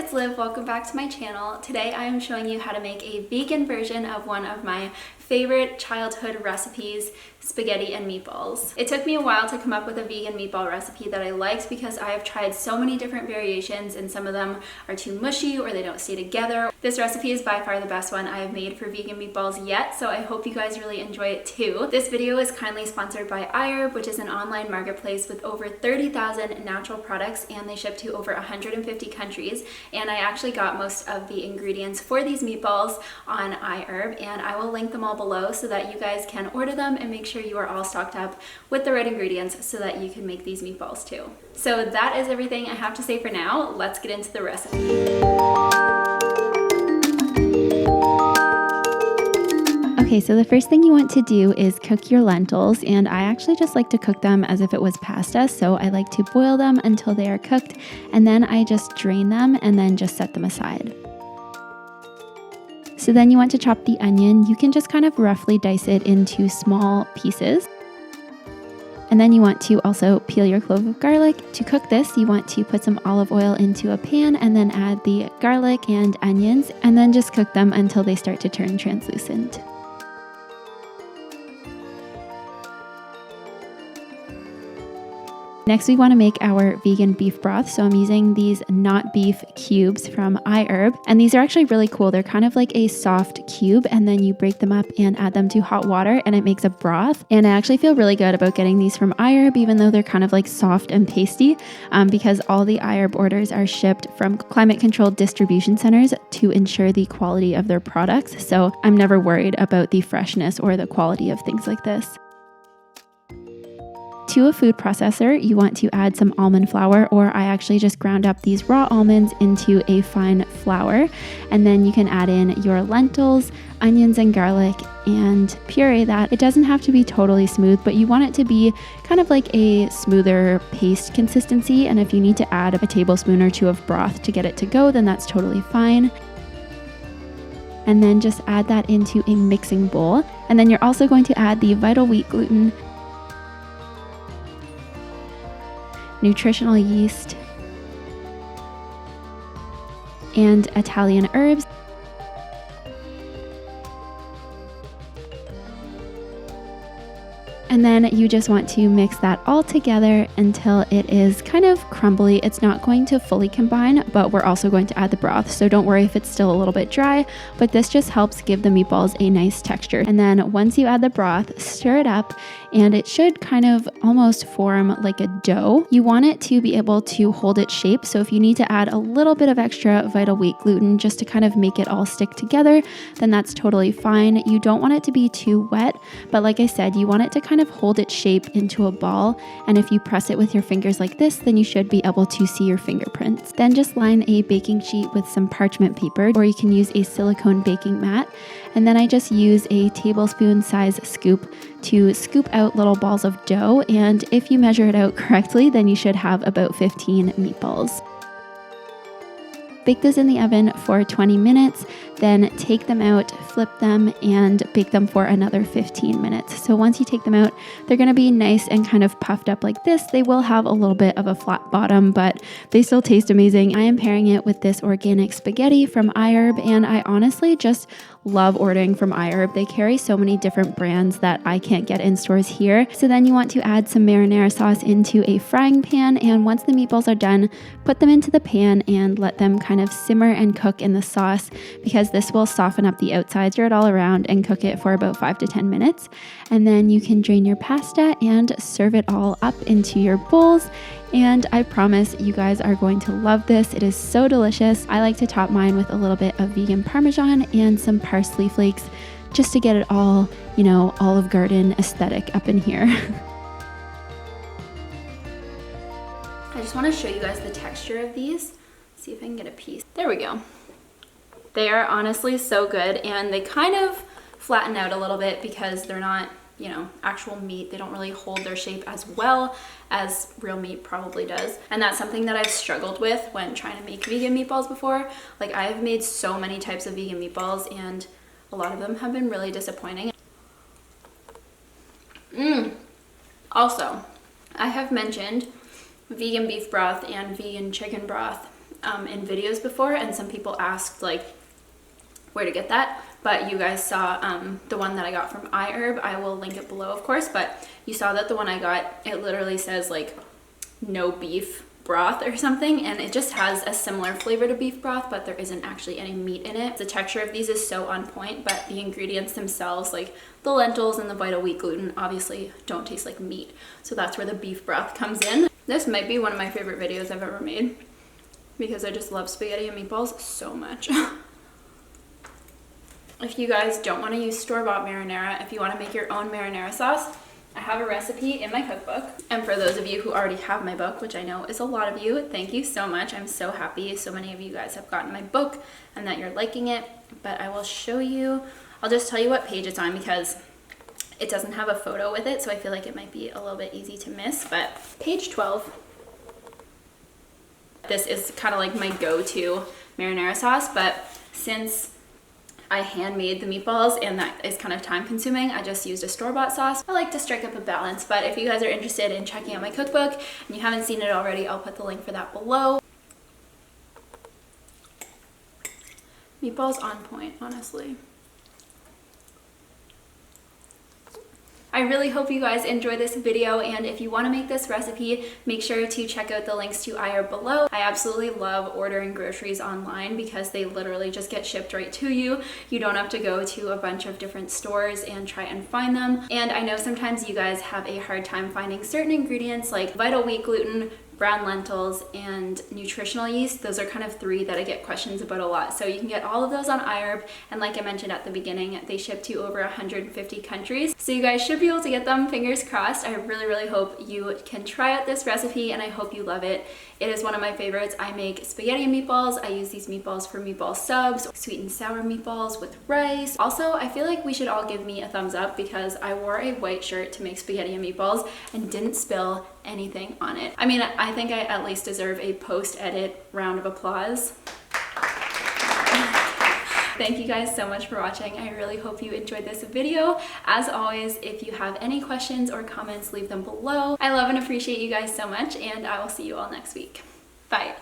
it's Liv. Welcome back to my channel. Today I am showing you how to make a vegan version of one of my favorite childhood recipes, spaghetti and meatballs. It took me a while to come up with a vegan meatball recipe that I liked because I have tried so many different variations and some of them are too mushy or they don't stay together. This recipe is by far the best one I have made for vegan meatballs yet, so I hope you guys really enjoy it too. This video is kindly sponsored by iHerb, which is an online marketplace with over 30,000 natural products, and they ship to over 150 countries. And I actually got most of the ingredients for these meatballs on iHerb, and I will link them all below so that you guys can order them and make sure you are all stocked up with the right ingredients so that you can make these meatballs too. So that is everything I have to say for now. Let's get into the recipe. Okay, so the first thing you want to do is cook your lentils, and I actually just like to cook them as if it was pasta, so I like to boil them until they are cooked, and then I just drain them and then just set them aside. So then you want to chop the onion. You can just kind of roughly dice it into small pieces. And then you want to also peel your clove of garlic. To cook this, you want to put some olive oil into a pan and then add the garlic and onions, and then just cook them until they start to turn translucent. Next, we want to make our vegan beef broth. So I'm using these not beef cubes from iHerb, and these are actually really cool. They're kind of like a soft cube, and then you break them up and add them to hot water and it makes a broth. And I actually feel really good about getting these from iHerb, even though they're kind of like soft and pasty, because all the iHerb orders are shipped from climate controlled distribution centers to ensure the quality of their products. So I'm never worried about the freshness or the quality of things like this. To a food processor, you want to add some almond flour, or I actually just ground up these raw almonds into a fine flour. And then you can add in your lentils, onions, and garlic and puree that. It doesn't have to be totally smooth, but you want it to be kind of like a smoother paste consistency. And if you need to add a tablespoon or two of broth to get it to go, then that's totally fine. And then just add that into a mixing bowl. And then you're also going to add the vital wheat gluten, nutritional yeast, and Italian herbs. And then you just want to mix that all together until it is kind of crumbly. It's not going to fully combine, but we're also going to add the broth. So don't worry if it's still a little bit dry, but this just helps give the meatballs a nice texture. And then once you add the broth, stir it up, and it should kind of almost form like a dough. You want it to be able to hold its shape. So if you need to add a little bit of extra vital wheat gluten just to kind of make it all stick together, then that's totally fine. You don't want it to be too wet, but like I said, you want it to kind of hold its shape into a ball, and if you press it with your fingers like this, then you should be able to see your fingerprints. Then just line a baking sheet with some parchment paper, or you can use a silicone baking mat, and then I just use a tablespoon size scoop to scoop out little balls of dough, and if you measure it out correctly, then you should have about 15 meatballs. Bake those in the oven for 20 minutes, then take them out, flip them, and bake them for another 15 minutes. So once you take them out, they're going to be nice and kind of puffed up like this. They will have a little bit of a flat bottom, but they still taste amazing. I am pairing it with this organic spaghetti from iHerb, and I honestly just love ordering from iHerb. They carry so many different brands that I can't get in stores here. So then you want to add some marinara sauce into a frying pan, and once the meatballs are done, put them into the pan and let them kind of simmer and cook in the sauce, because this will soften up the outside. Stir it all around and cook it for about 5 to 10 minutes. And then you can drain your pasta and serve it all up into your bowls. And I promise you guys are going to love this. It is so delicious. I like to top mine with a little bit of vegan Parmesan and some parsley flakes just to get it all, you know, Olive Garden aesthetic up in here. I just want to show you guys the texture of these. See if I can get a piece. There we go. They are honestly so good, and they kind of flatten out a little bit because they're not, you know, actual meat. They don't really hold their shape as well as real meat probably does. And that's something that I've struggled with when trying to make vegan meatballs before. Like, I have made so many types of vegan meatballs, and a lot of them have been really disappointing. Also, I have mentioned vegan beef broth and vegan chicken broth in videos before, and some people asked like where to get that, but you guys saw the one that I got from iHerb. I will link it below, of course, but you saw that the one I got, it literally says like no beef broth or something, and it just has a similar flavor to beef broth, but there isn't actually any meat in it. The texture of these is so on point, but the ingredients themselves, like the lentils and the vital wheat gluten, obviously don't taste like meat, so that's where the beef broth comes in. This might be one of my favorite videos I've ever made because I just love spaghetti and meatballs so much. If you guys don't want to use store-bought marinara, if you want to make your own marinara sauce, I have a recipe in my cookbook. And for those of you who already have my book, which I know is a lot of you, thank you so much. I'm so happy so many of you guys have gotten my book and that you're liking it. But I will show you, I'll just tell you what page it's on because it doesn't have a photo with it, so I feel like it might be a little bit easy to miss. But page 12. This is kind of like my go-to marinara sauce, but since I handmade the meatballs and that is kind of time consuming, I just used a store-bought sauce. I like to strike up a balance, but if you guys are interested in checking out my cookbook and you haven't seen it already, I'll put the link for that below. Meatballs on point, honestly. I really hope you guys enjoy this video, and if you want to make this recipe, make sure to check out the links to iHerb below. I absolutely love ordering groceries online because they literally just get shipped right to you. You don't have to go to a bunch of different stores and try and find them. And I know sometimes you guys have a hard time finding certain ingredients like vital wheat gluten, brown lentils, and nutritional yeast. Those are kind of three that I get questions about a lot. So you can get all of those on iHerb, and like I mentioned at the beginning, they ship to over 150 countries. So you guys should be able to get them, fingers crossed. I really hope you can try out this recipe, and I hope you love it. It is one of my favorites. I make spaghetti and meatballs. I use these meatballs for meatball subs, sweet and sour meatballs with rice. Also, I feel like we should all give me a thumbs up because I wore a white shirt to make spaghetti and meatballs and didn't spill anything on it. I mean, I think I at least deserve a post-edit round of applause. Thank you guys so much for watching. I really hope you enjoyed this video. As always, if you have any questions or comments, leave them below. I love and appreciate you guys so much, and I will see you all next week. Bye.